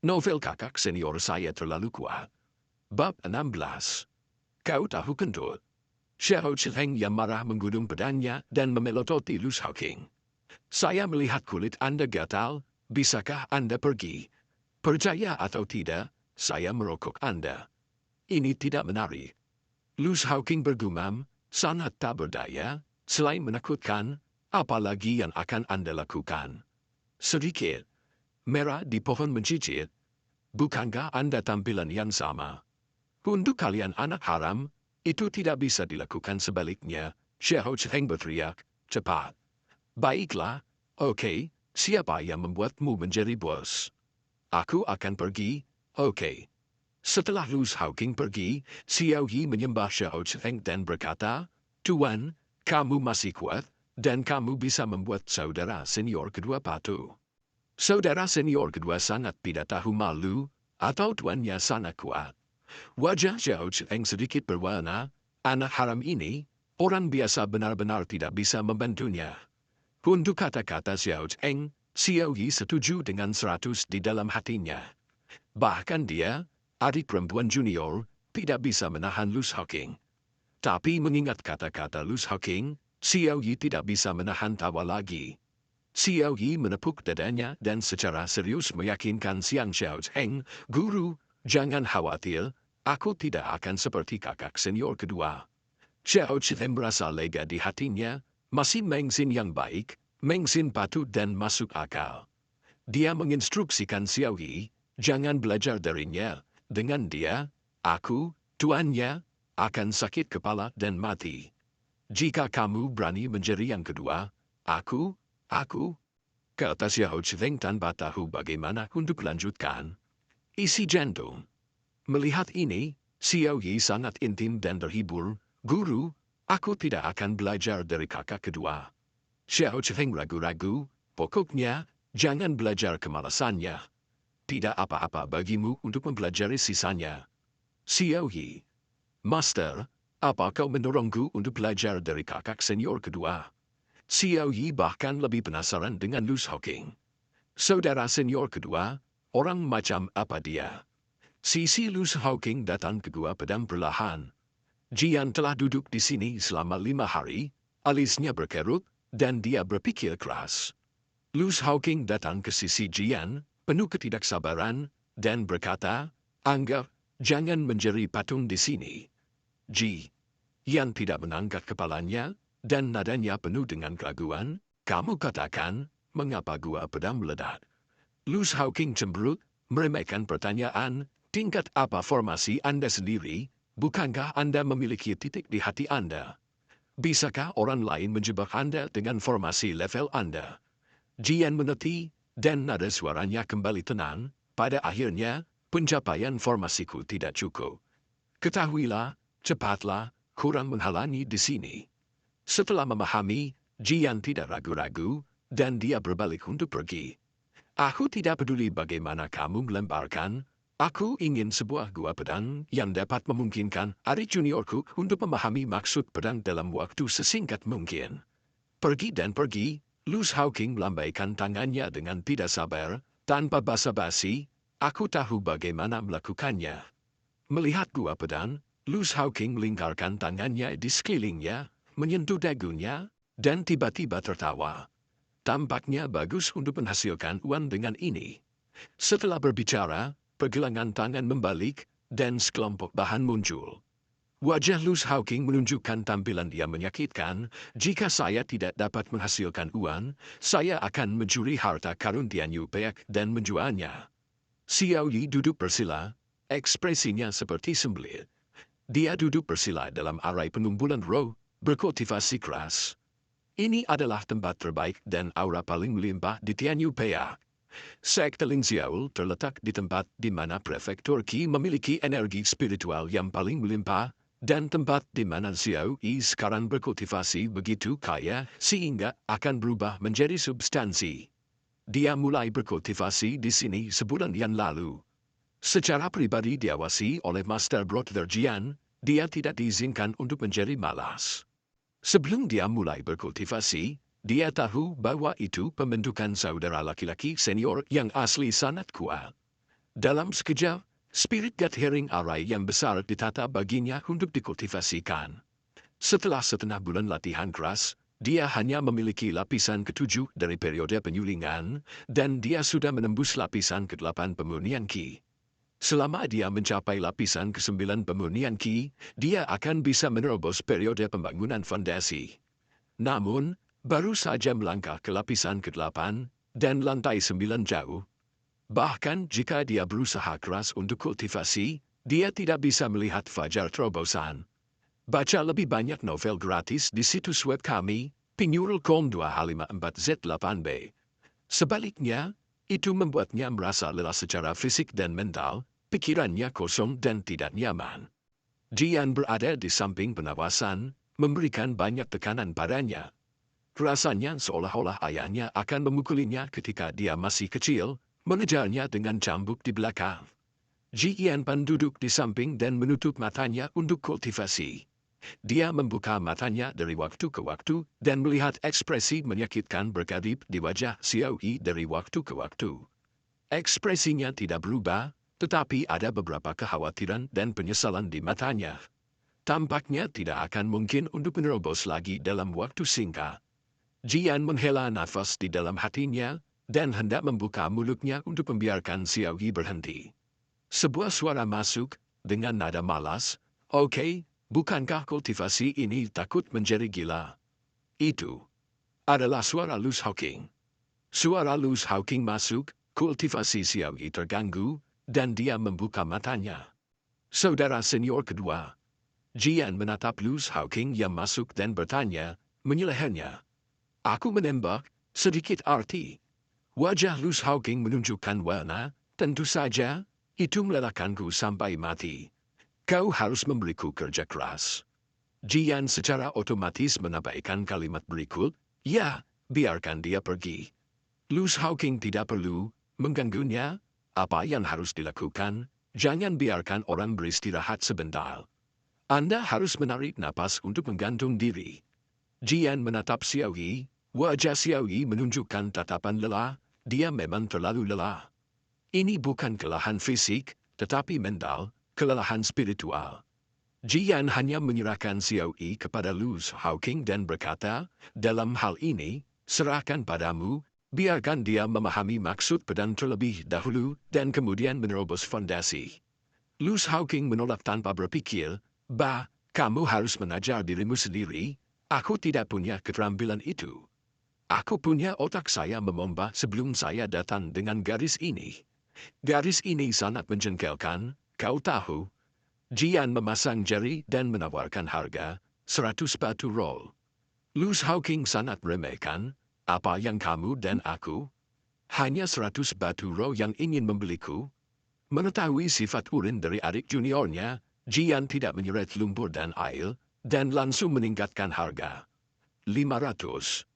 Novel kakak senior saya terlalu kuat. Bab 16. Kau tahu kentut? Xiao Cheng yang marah menggulung pedangnya dan memelototi Lu Shaoqing. Saya melihat kulit Anda gatal, bisakah Anda pergi? Percaya atau tidak, saya merokok Anda. Ini tidak menarik. Lu Shaoqing bergumam, sangat tak berdaya, selain menakutkan, apalagi yang akan Anda lakukan? Sedikit merah di pohon mencicit. Bukankah Anda tampilan yang sama? Untuk kalian anak haram, itu tidak bisa dilakukan sebaliknya. Xiao Cheng berteriak, cepat. Baiklah, oke, siapa yang membuatmu menjadi bos? Aku akan pergi, oke. Setelah Lu Shaoqing pergi, Xiao Yi menyembah Xiao Cheng dan berkata, Tuan, kamu masih kuat, dan kamu bisa membuat saudara senior kedua patuh. Saudara senior kedua sangat tidak tahu malu, atau tuannya sangat kuat. Wajah Xiao Cheng sedikit berwarna, anak haram ini, orang biasa benar-benar tidak bisa membantunya. Untuk kata-kata Xiao Cheng, Xiao Yi setuju dengan 100 di dalam hatinya. Bahkan dia, adik perempuan junior, tidak bisa menahan Lu Shaoqing. Tapi mengingat kata-kata Lu Shaoqing, Xiao Yi tidak bisa menahan tawa lagi. Xiao Yi menepuk dadanya dan secara serius meyakinkan Xiang Xiao Cheng, Guru, jangan khawatir, aku tidak akan seperti kakak senior kedua. Xiao Cheng merasa lega di hatinya, masih Meng Xin yang baik, Meng Xin patut dan masuk akal. Dia menginstruksikan Xiao Yi, jangan belajar darinya, dengan dia, aku, tuannya, akan sakit kepala dan mati. Jika kamu berani menjadi yang kedua, aku, kata Xiao Cheng tanpa tahu bagaimana untuk lanjutkan. Isi jantung. Melihat ini, Xiao Yi sangat intim dan terhibur. Guru, aku tidak akan belajar dari kakak kedua. Xiao Cheng ragu-ragu, pokoknya, jangan belajar kemalasannya. Tidak apa-apa bagimu untuk mempelajari sisanya. Xiao Yi. Master, apa kau mendorongku untuk belajar dari kakak senior kedua? Xiao Yi bahkan lebih penasaran dengan Lu Shaoqing. Saudara senior kedua, orang macam apa dia? Sisi Lu Shaoqing datang ke gua pedang perlahan. Jian telah duduk di sini selama 5 hari, alisnya berkerut, dan dia berpikir keras. Lu Shaoqing datang ke sisi Jian, penuh ketidaksabaran, dan berkata, anggap, jangan menjadi patung di sini. Jian tidak mengangkat kepalanya, dan nadanya penuh dengan keraguan, kamu katakan, mengapa gua pedang meledak? Lu Shaoqing cemberut, meremehkan pertanyaan, tingkat apa formasi Anda sendiri, bukankah Anda memiliki titik di hati Anda? Bisakah orang lain menjebak Anda dengan formasi level Anda? Jian mengerti, dan nada suaranya kembali tenang, pada akhirnya, pencapaian formasiku tidak cukup. Ketahuilah, cepatlah, kurang menghalangi di sini. Setelah memahami, Jian tidak ragu-ragu, dan dia berbalik untuk pergi. Aku tidak peduli bagaimana kamu melemparkan, aku ingin sebuah gua pedang yang dapat memungkinkan adik juniorku untuk memahami maksud pedang dalam waktu sesingkat mungkin. Pergi dan pergi, Lu Shaoqing melambaikan tangannya dengan tidak sabar, tanpa basa-basi, aku tahu bagaimana melakukannya. Melihat gua pedang, Lu Shaoqing melingkarkan tangannya di sekelilingnya, menyentuh dagunya, dan tiba-tiba tertawa. Tampaknya bagus untuk menghasilkan uang dengan ini. Setelah berbicara, pergelangan tangan membalik, dan sekelompok bahan muncul. Wajah Lu Shaoqing menunjukkan tampilan yang menyakitkan, jika saya tidak dapat menghasilkan uang, saya akan mencuri harta karun Tian Yu Peak dan menjualnya. Xiao Yi duduk bersila, ekspresinya seperti sembelit. Dia duduk bersila dalam arai pengumpulan roh, berkultivasi keras. Ini adalah tempat terbaik dan aura paling melimpah di Tian Yu Peak. Sekte Ling Xiaol terletak di tempat di mana prefektur Qi memiliki energi spiritual yang paling melimpah, dan tempat di mana Xiao Yi sekarang berkultivasi begitu kaya sehingga akan berubah menjadi substansi. Dia mulai berkultivasi di sini sebulan yang lalu. Secara pribadi diawasi oleh Master Brother Jian, dia tidak diizinkan untuk menjadi malas. Sebelum dia mulai berkultivasi, dia tahu bahwa itu pembentukan saudara laki-laki senior yang asli sangat kuat. Dalam sekejap, spirit Gathering arai yang besar ditata baginya untuk dikultivasikan. Setelah setengah bulan latihan keras, dia hanya memiliki lapisan ketujuh dari periode penyulingan, dan dia sudah menembus lapisan ke-8 pemurnian Ki. Selama dia mencapai lapisan ke-9 pemurnian Ki, dia akan bisa menerobos periode pembangunan fondasi. Namun, baru saja melangkah ke lapisan ke-8 dan lantai 9 jauh. Bahkan jika dia berusaha keras untuk kultivasi, dia tidak bisa melihat fajar terobosan. Baca lebih banyak novel gratis di situs web kami, pinyurulcom2h54z8b. Sebaliknya, itu membuatnya merasa lelah secara fisik dan mental, pikirannya kosong dan tidak nyaman. Jian berada di samping penawasan, memberikan banyak tekanan padanya. Rasanya seolah-olah ayahnya akan memukulinya ketika dia masih kecil, mengejarnya dengan cambuk di belakang. Jian Pan duduk di samping dan menutup matanya untuk kultivasi. Dia membuka matanya dari waktu ke waktu dan melihat ekspresi menyakitkan berkedip di wajah Xiao Yi dari waktu ke waktu. Ekspresinya tidak berubah, tetapi ada beberapa kekhawatiran dan penyesalan di matanya. Tampaknya tidak akan mungkin untuk menerobos lagi dalam waktu singkat. Jian menghela nafas di dalam hatinya, dan hendak membuka mulutnya untuk membiarkan Xiao Yi berhenti. Sebuah suara masuk, dengan nada malas, "Oke, bukankah kultivasi ini takut menjadi gila?" Itu adalah suara Luz Hawking. Suara Luz Hawking masuk, kultivasi Xiao Yi terganggu, dan dia membuka matanya. Saudara senior kedua. Jian menatap Luz Hawking yang masuk dan bertanya, menyelehernya. "Aku menembak, sedikit arti." Wajah Luz Hawking menunjukkan warna, "Tentu saja, itu melelahkanku sampai mati. Kau harus memberiku kerja keras." Jian secara otomatis menambahkan kalimat berikut, "Ya, biarkan dia pergi." Luz Hawking tidak perlu mengganggunya. Apa yang harus dilakukan? Jangan biarkan orang beristirahat sebentar. Anda harus menarik napas untuk menggantung diri. Jian menatap Xiao Yi. Wajah Xiao Yi menunjukkan tatapan lelah. Dia memang terlalu lelah. Ini bukan kelelahan fisik, tetapi mental, kelelahan spiritual. Jian hanya menyerahkan Xiao Yi kepada Luz Hawking dan berkata, "Dalam hal ini, serahkan padamu, biarkan dia memahami maksud pedang terlebih dahulu dan kemudian menerobos fondasi." Luz Hawking menolak tanpa berpikir, "Bah, kamu harus mengajar dirimu sendiri, aku tidak punya keterampilan itu. Aku punya otak saya memomba sebelum saya datang dengan garis ini. Garis ini sangat menjengkelkan, kau tahu." Jian memasang jari dan menawarkan harga, 100 batu roll. Luz Hawking sangat meremehkan, "Apa yang kamu dan aku? Hanya 100 batu roll yang ingin membeliku?" Mengetahui sifat urin dari adik juniornya, Jian tidak menyeret lumpur dan air, dan langsung meningkatkan harga. 500.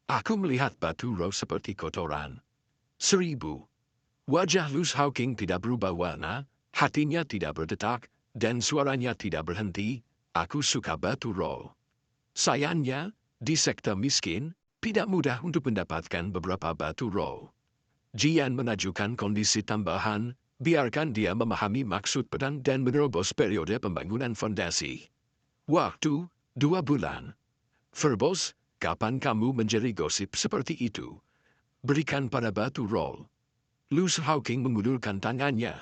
Aku melihat batu roh seperti kotoran. 1000. Wajah Luz Hawking tidak berubah warna, hatinya tidak berdetak, dan suaranya tidak berhenti. "Aku suka batu roh. Sayangnya, di sektor miskin, tidak mudah untuk mendapatkan beberapa batu roh." Jian menajukan kondisi tambahan, biarkan dia memahami maksud pedang dan menerobos periode pembangunan fondasi. Waktu, 2 bulan. Verbos, kapan kamu menjadi gosip seperti itu? Berikan pada batu roll. Luz Hawking mengulurkan tangannya.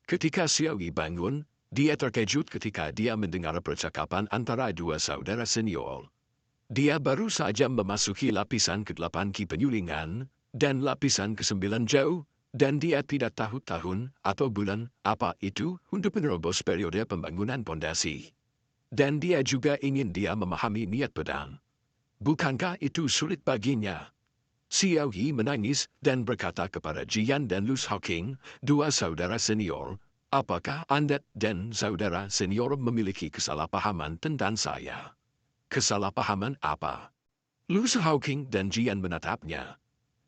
Ketika Xiao Yi bangun, dia terkejut ketika dia mendengar percakapan antara dua saudara senior. Dia baru saja memasuki lapisan ke-8 Ki penyulingan, dan lapisan ke-9 jauh, dan dia tidak tahu tahun atau bulan apa itu untuk menerobos periode pembangunan pondasi. Dan dia juga ingin dia memahami niat pedang. Bukankah itu sulit baginya? Xiao Yi menangis dan berkata kepada Jian dan Luz Hawking, dua saudara senior, "Apakah Anda dan saudara senior memiliki kesalahpahaman tentang saya?" "Kesalahpahaman apa?" Luz Hawking dan Jian menatapnya.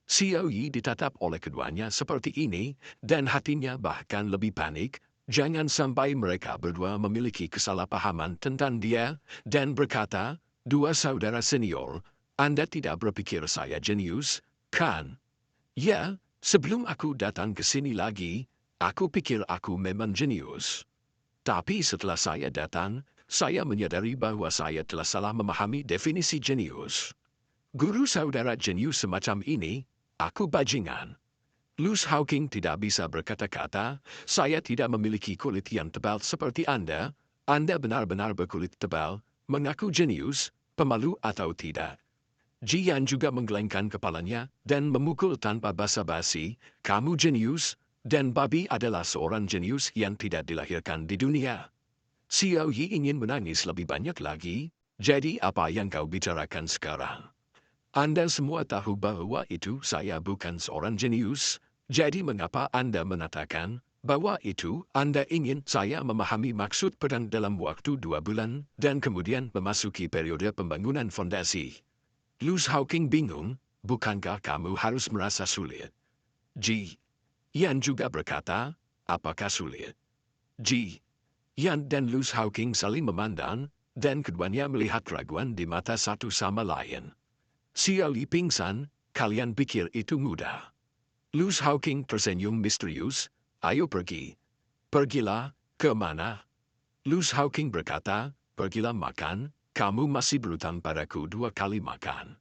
Xiao Yi ditatap oleh keduanya seperti ini, dan hatinya bahkan lebih panik. Jangan sampai mereka berdua memiliki kesalahpahaman tentang dia, dan berkata, "Dua saudara senior, Anda tidak berpikir saya jenius, kan?" "Ya, sebelum aku datang ke sini lagi, Aku pikir aku memang jenius. Tapi setelah saya datang, saya menyadari bahwa saya telah salah memahami definisi jenius. Guru saudara jenius semacam ini, aku bajingan. Luz Hawking tidak bisa berkata-kata, saya tidak memiliki kulit yang tebal seperti Anda benar-benar berkulit tebal, mengaku jenius, pemalu atau tidak. Jian juga menggelengkan kepalanya dan memukul tanpa basa-basi, kamu jenius, dan babi adalah seorang jenius yang tidak dilahirkan di dunia. Xiao Yi ingin menangis lebih banyak lagi, jadi apa yang kau bicarakan sekarang? Anda semua tahu bahwa itu saya bukan seorang jenius, jadi mengapa Anda mengatakan bahwa itu Anda ingin saya memahami maksud pedang dalam waktu 2 bulan dan kemudian memasuki periode pembangunan fondasi? Luz Hawking bingung, bukankah kamu harus merasa sulit? Ji. Yan juga berkata, apakah sulit? Ji. Yan dan Luz Hawking saling memandang, dan keduanya melihat keraguan di mata satu sama lain. Xiao Li pingsan, kalian pikir itu mudah. Luz Hawking tersenyum misterius, ayo pergi. Pergilah, ke mana? Luz Hawking berkata, pergilah makan, kamu masih berutang padaku 2 kali makan.